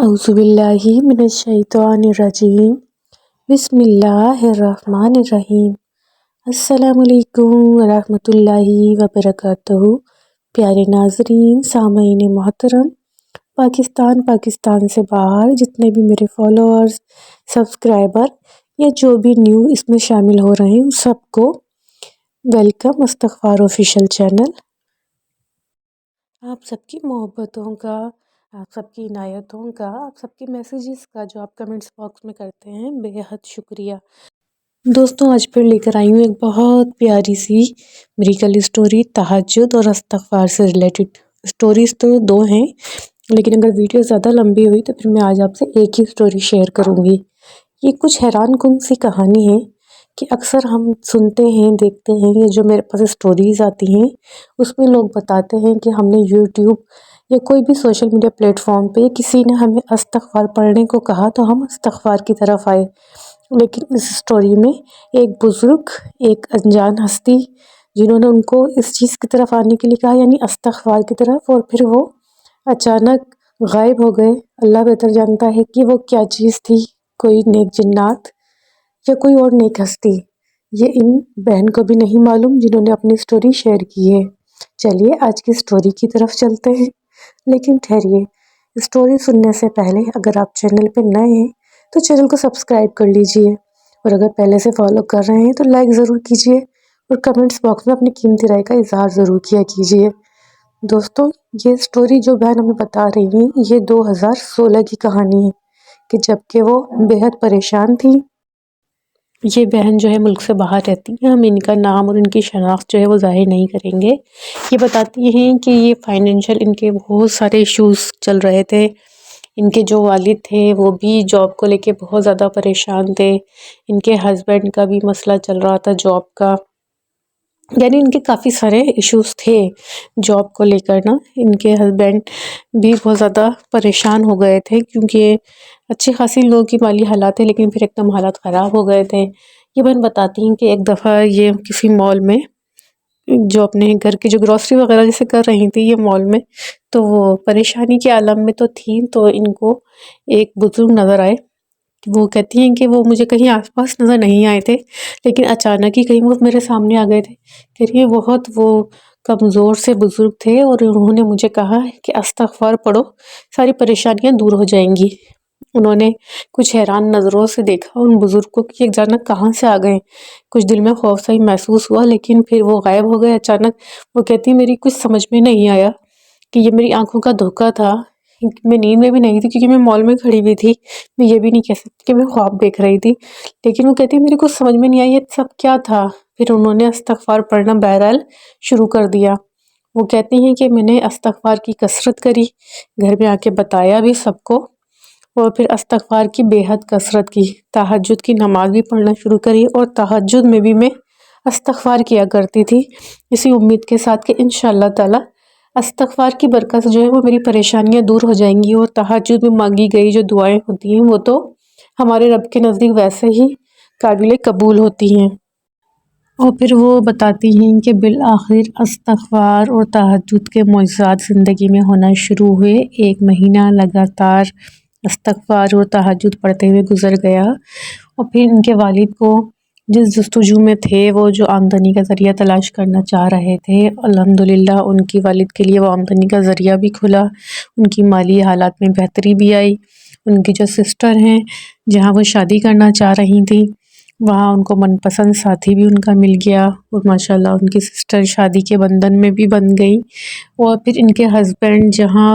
اعوذ باللہ من الشیطان الرجیم بسم اللہ الرحمن الرحیم۔ السلام علیکم ورحمۃ اللہ وبرکاتہ۔ پیارے ناظرین، سامعین محترم، پاکستان سے باہر جتنے بھی میرے فالوورز، سبسکرائبر یا جو بھی نیو اس میں شامل ہو رہے ہیں، ان سب کو ویلکم استغفار آفیشیل چینل۔ آپ سب کی محبتوں کا، آپ سب کی عنایتوں کا، آپ سب کے میسیجز کا جو آپ کمنٹس باکس میں کرتے ہیں، بے حد شکریہ۔ دوستوں، آج پھر لے کر آئی ہوں ایک بہت پیاری سی میریکل اسٹوری، تہجد اور استغفار سے ریلیٹڈ۔ اسٹوریز تو دو ہیں، لیکن اگر ویڈیو زیادہ لمبی ہوئی تو پھر میں آج آپ سے ایک ہی اسٹوری شیئر کروں گی۔ یہ کچھ حیران کن سی کہانی ہے کہ اکثر ہم سنتے ہیں، دیکھتے ہیں، یہ جو میرے پاس اسٹوریز آتی ہیں اس میں لوگ بتاتے ہیں کہ ہم نے یوٹیوب یا کوئی بھی سوشل میڈیا پلیٹ فارم پہ کسی نے ہمیں استغفار پڑھنے کو کہا تو ہم استغفار کی طرف آئے، لیکن اس اسٹوری میں ایک بزرگ، ایک انجان ہستی جنہوں نے ان کو اس چیز کی طرف آنے کے لیے کہا، یعنی استغفار کی طرف، اور پھر وہ اچانک غائب ہو گئے۔ اللہ بہتر جانتا ہے کہ وہ کیا چیز تھی، کوئی نیک جنات یا کوئی اور نیک ہستی، یہ ان بہن کو بھی نہیں معلوم جنہوں نے اپنی اسٹوری شیئر کی ہے۔ چلیے آج کی اسٹوری کی طرف چلتے ہیں، لیکن ٹھہریے، اسٹوری سننے سے پہلے اگر آپ چینل پہ نئے ہیں تو چینل کو سبسکرائب کر لیجئے، اور اگر پہلے سے فالو کر رہے ہیں تو لائک ضرور کیجئے، اور کمنٹس باکس میں اپنی قیمتی رائے کا اظہار ضرور کیا کیجئے۔ دوستوں، یہ اسٹوری جو بہن ہمیں بتا رہی ہیں، یہ 2016 کی کہانی ہے کہ جب کہ وہ بے حد پریشان تھی۔ یہ بہن جو ہے ملک سے باہر رہتی ہیں، ہم ان کا نام اور ان کی شناخت جو ہے وہ ظاہر نہیں کریں گے۔ یہ بتاتی ہیں کہ یہ فائنینشیل ان کے بہت سارے ایشوز چل رہے تھے۔ ان کے جو والد تھے وہ بھی جاب کو لے کے بہت زیادہ پریشان تھے، ان کے ہسبینڈ کا بھی مسئلہ چل رہا تھا جاب کا، یعنی ان کے کافی سارے ایشوز تھے جاب کو لے کر نا۔ ان کے ہسبینڈ بھی بہت زیادہ پریشان ہو گئے تھے کیونکہ اچھی خاصی لوگوں کی مالی حالات تھے، لیکن پھر ایک دم حالات خراب ہو گئے تھے۔ یہ بہن بتاتی ہیں کہ ایک دفعہ یہ کسی مال میں جو اپنے گھر کی جو گروسری وغیرہ جیسے کر رہی تھی یہ مال میں، تو وہ پریشانی کے عالم میں تو تھیں، تو ان کو ایک بزرگ نظر آئے۔ وہ کہتی ہیں کہ وہ مجھے کہیں آس پاس نظر نہیں آئے تھے، لیکن اچانک ہی کہیں وہ میرے سامنے آ گئے تھے۔ کہہ رہی ہے بہت وہ کمزور سے بزرگ تھے، اور انہوں نے مجھے کہا کہ استغفار پڑھو، ساری پریشانیاں دور ہو جائیں گی۔ انہوں نے کچھ حیران نظروں سے دیکھا ان بزرگ کو کہ اچانک کہاں سے آ گئے۔ کچھ دل میں خوف سا ہی محسوس ہوا، لیکن پھر وہ غائب ہو گئے اچانک۔ وہ کہتی میری کچھ سمجھ میں نہیں آیا کہ یہ میری آنکھوں کا دھوکہ تھا، میں نیند میں بھی نہیں تھی کیونکہ میں مال میں کھڑی ہوئی تھی، میں یہ بھی نہیں کہہ سکتی کہ میں خواب دیکھ رہی تھی، لیکن وہ کہتی میری کچھ سمجھ میں نہیں آئی یہ سب کیا تھا۔ پھر انہوں نے استغفار پڑھنا بہرحال شروع کر دیا۔ وہ کہتی ہیں کہ میں نے استغفار کی کثرت کری، گھر میں آ کے بتایا بھی سب کو، اور پھر استغفار کی بے حد کثرت کی، تہجد کی نماز بھی پڑھنا شروع کری، اور تہجد میں بھی میں استغفار کیا کرتی تھی، اسی امید کے ساتھ کہ انشاءاللہ تعالی استغفار کی برکت سے جو ہے وہ میری پریشانیاں دور ہو جائیں گی، اور تہجد میں مانگی گئی جو دعائیں ہوتی ہیں وہ تو ہمارے رب کے نزدیک ویسے ہی قابل قبول ہوتی ہیں۔ اور پھر وہ بتاتی ہیں کہ بالآخر استغفار اور تہجد کے معجزات زندگی میں ہونا شروع ہوئے۔ 1 مہینہ لگاتار استغفار اور تہجد پڑھتے ہوئے گزر گیا، اور پھر ان کے والد کو جس جستجو میں تھے، وہ جو آمدنی کا ذریعہ تلاش کرنا چاہ رہے تھے، الحمدللہ ان کی والد کے لیے وہ آمدنی کا ذریعہ بھی کھلا، ان کی مالی حالات میں بہتری بھی آئی۔ ان کی جو سسٹر ہیں جہاں وہ شادی کرنا چاہ رہی تھیں، وہاں ان کو من پسند ساتھی بھی ان کا مل گیا، اور ماشاءاللہ ان کی سسٹر شادی کے بندھن میں بھی بن گئی۔ اور پھر ان کے ہسبینڈ جہاں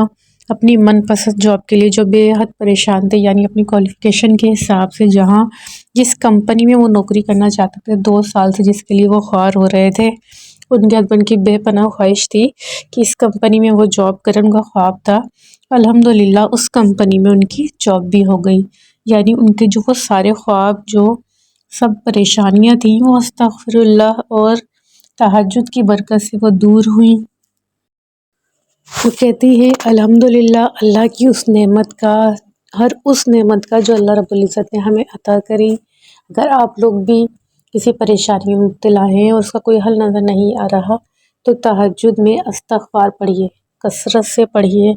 اپنی من پسند جاب کے لیے جو بے حد پریشان تھے، یعنی اپنی کوالیفیکیشن کے حساب سے جس کمپنی میں وہ نوکری کرنا چاہتے تھے 2 سال سے، جس کے لیے وہ خوار ہو رہے تھے، ان کے ہسبینڈ کی بے پناہ خواہش تھی کہ اس کمپنی میں وہ جاب کریں، ان کا خواب تھا۔ الحمدللہ اس کمپنی میں ان کی جاب بھی ہو گئی، یعنی ان کے جو وہ سارے خواب، جو سب پریشانیاں تھیں، وہ استغفر اللہ اور تہجد کی برکت سے وہ دور ہوئیں۔ وہ کہتی ہے الحمدللہ اللہ کی اس نعمت کا، ہر اس نعمت کا جو اللہ رب العزت نے ہمیں عطا کری۔ اگر آپ لوگ بھی کسی پریشانی میں مبتلا ہیں اور اس کا کوئی حل نظر نہیں آ رہا تو تہجد میں استغفار پڑھیے، کثرت سے پڑھیے،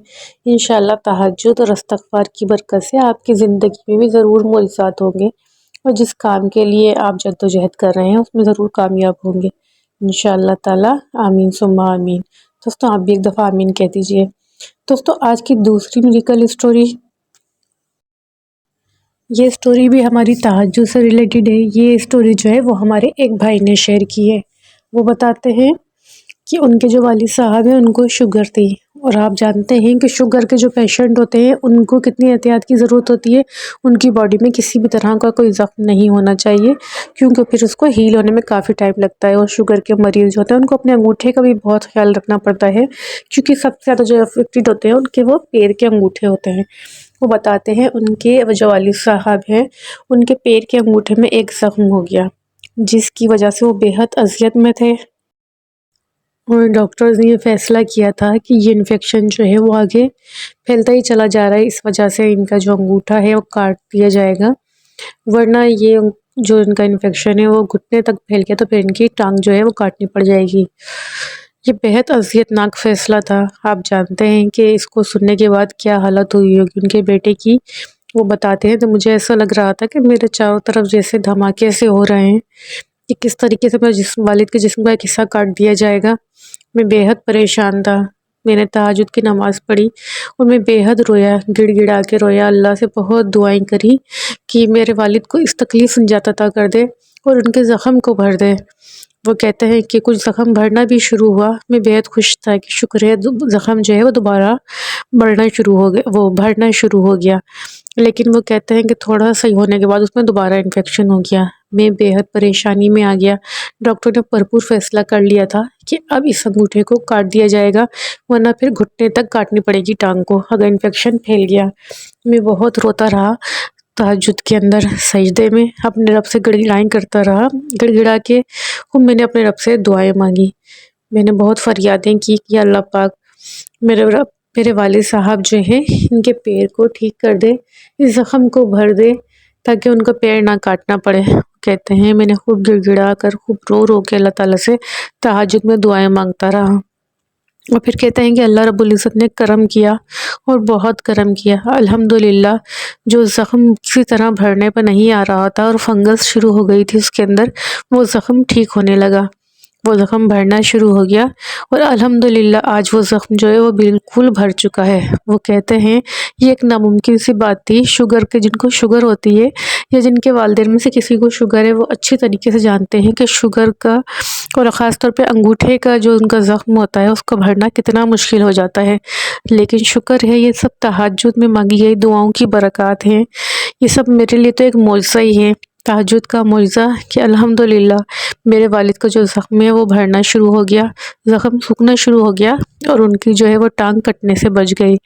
انشاءاللہ تہجد اور استغفار کی برکت سے آپ کی زندگی میں بھی ضرور معجزات ہوں گے، اور جس کام کے لیے آپ جدوجہد کر رہے ہیں اس میں ضرور کامیاب ہوں گے انشاءاللہ تعالی۔ آمین ثم آمین۔ دوستوں آپ بھی ایک دفعہ آمین کہہ دیجئے۔ دوستوں آج کی دوسری میریکل اسٹوری، یہ اسٹوری بھی ہماری تہجد سے ریلیٹڈ ہے۔ یہ اسٹوری جو ہے وہ ہمارے ایک بھائی نے شیئر کی ہے۔ وہ بتاتے ہیں کہ ان کے جو والد صاحب ہیں ان کو شوگر تھی، اور آپ جانتے ہیں کہ شوگر کے جو پیشنٹ ہوتے ہیں ان کو کتنی احتیاط کی ضرورت ہوتی ہے۔ ان کی باڈی میں کسی بھی طرح کا کوئی زخم نہیں ہونا چاہیے، کیونکہ پھر اس کو ہیل ہونے میں کافی ٹائم لگتا ہے، اور شوگر کے مریض جو ہوتے ہیں ان کو اپنے انگوٹھے کا بھی بہت خیال رکھنا پڑتا ہے، کیونکہ سب سے زیادہ جو افیکٹڈ ہوتے ہیں ان کے وہ پیر کے انگوٹھے ہوتے ہیں۔ وہ بتاتے ہیں ان کے جو والد صاحب ہیں ان کے پیر کے انگوٹھے میں ایک زخم ہو گیا، جس کی وجہ سے وہ بے حد اذیت میں تھے، اور ڈاکٹرز نے یہ فیصلہ کیا تھا کہ یہ انفیکشن جو ہے وہ آگے پھیلتا ہی چلا جا رہا ہے، اس وجہ سے ان کا جو انگوٹھا ہے وہ کاٹ دیا جائے گا، ورنہ یہ جو ان کا انفیکشن ہے وہ گھٹنے تک پھیل گیا تو پھر ان کی ٹانگ جو ہے وہ کاٹنی پڑ جائے گی۔ یہ بہت اذیت ناک فیصلہ تھا۔ آپ جانتے ہیں کہ اس کو سننے کے بعد کیا حالت ہوئی ہوگی ان کے بیٹے کی۔ وہ بتاتے ہیں تو مجھے ایسا لگ رہا تھا کہ میرے چاروں طرف جیسے دھماکے سے ہو رہے ہیں کہ کس طریقے سے میرے والد کے جسم کا ایک حصہ کاٹ دیا جائے گا۔ میں بے حد پریشان تھا۔ میں نے تہجد کی نماز پڑھی اور میں بے حد رویا، گڑ گڑا کے رویا، اللہ سے بہت دعائیں کری کہ میرے والد کو اس تکلیف سے نجات عطا کر دے اور ان کے زخم کو بھر دے۔ وہ کہتے ہیں کہ کچھ زخم بھرنا بھی شروع ہوا، میں بے حد خوش تھا کہ شکر ہے زخم جو ہے وہ دوبارہ بھرنا شروع ہو گیا، لیکن وہ کہتے ہیں کہ تھوڑا صحیح ہونے کے بعد اس میں دوبارہ انفیکشن ہو گیا۔ میں بے حد پریشانی میں آ گیا۔ ڈاکٹر نے بھرپور فیصلہ کر لیا تھا کہ اب اس انگوٹھے کو کاٹ دیا جائے گا، ورنہ پھر گھٹنے تک کاٹنی پڑے گی ٹانگ کو اگر انفیکشن پھیل گیا۔ میں بہت روتا رہا تہجد کے اندر سجدے میں، اپنے رب سے گڑگڑائیں کرتا رہا، گڑ گڑا کے خوب میں نے اپنے رب سے دعائیں مانگی۔ میں نے بہت فریادیں کی کہ اللہ پاک میرے والد صاحب جو ہیں ان کے پیر کو ٹھیک کر دے، اس زخم کو بھر دے تاکہ ان کا پیر نہ کاٹنا پڑے۔ کہتے ہیں میں نے خوب گڑ گڑا کر، خوب رو رو کے اللہ تعالیٰ سے تہجد میں دعائیں مانگتا رہا، اور پھر کہتے ہیں کہ اللہ رب العزت نے کرم کیا اور بہت کرم کیا۔ الحمدللہ جو زخم کسی طرح بھرنے پہ نہیں آ رہا تھا اور فنگس شروع ہو گئی تھی اس کے اندر، وہ زخم ٹھیک ہونے لگا، وہ زخم بھرنا شروع ہو گیا، اور الحمدللہ آج وہ زخم جو ہے وہ بالکل بھر چکا ہے۔ وہ کہتے ہیں یہ ایک ناممکن سی بات تھی، جن کو شوگر ہوتی ہے یا جن کے والدین میں سے کسی کو شوگر ہے وہ اچھی طریقے سے جانتے ہیں کہ شوگر کا اور خاص طور پہ انگوٹھے کا جو ان کا زخم ہوتا ہے اس کو بھرنا کتنا مشکل ہو جاتا ہے، لیکن شکر ہے یہ سب تہجد میں مانگی گئی دعاؤں کی برکات ہیں۔ یہ سب میرے لیے تو ایک معجزہ ہی ہے، تہجد کا معجزہ کہ الحمدللہ میرے والد کا جو زخم ہے وہ بھرنا شروع ہو گیا، زخم سوکھنا شروع ہو گیا، اور ان کی جو ہے وہ ٹانگ کٹنے سے بچ گئی۔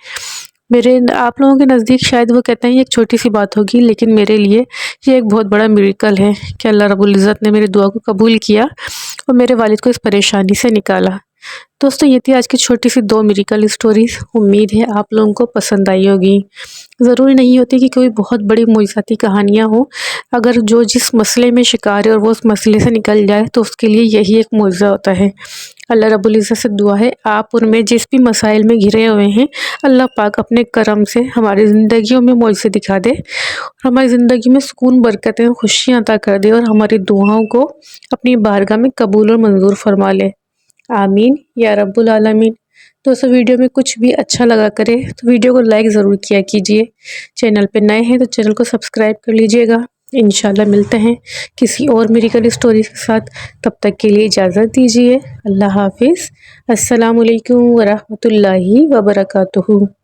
آپ لوگوں کے نزدیک شاید وہ کہتے ہیں یہ ایک چھوٹی سی بات ہوگی، لیکن میرے لیے یہ ایک بہت بڑا میریکل ہے کہ اللہ رب العزت نے میری دعا کو قبول کیا اور میرے والد کو اس پریشانی سے نکالا۔ دوستو یہ تھی آج کی چھوٹی سی 2 میریکل اسٹوریز، امید ہے آپ لوگوں کو پسند آئی ہوگی۔ ضروری نہیں ہوتی کہ کوئی بہت بڑی معجزاتی کہانیاں ہوں، اگر جو جس مسئلے میں شکار ہے اور وہ اس مسئلے سے نکل جائے تو اس کے لیے یہی ایک معجزہ ہوتا ہے۔ اللہ رب العزت سے دعا ہے آپ ان میں جس بھی مسائل میں گھرے ہوئے ہیں، اللہ پاک اپنے کرم سے ہماری زندگیوں میں معجزے دکھا دے، اور ہماری زندگی میں سکون، برکتیں، خوشیاں عطا کر دے، اور ہماری دعاؤں کو اپنی بارگاہ میں قبول اور منظور فرما لے۔ آمین یا رب العالمین۔ دوستو ویڈیو میں کچھ بھی اچھا لگا کرے تو ویڈیو کو لائک ضرور کیا کیجیے، چینل پہ نئے ہیں تو چینل کو سبسکرائب کر لیجیے گا۔ انشاءاللہ ملتے ہیں کسی اور میریکل اسٹوری کے ساتھ، تب تک کے لیے اجازت دیجیے۔ اللہ حافظ۔ السلام علیکم ورحمۃ اللہ وبرکاتہ۔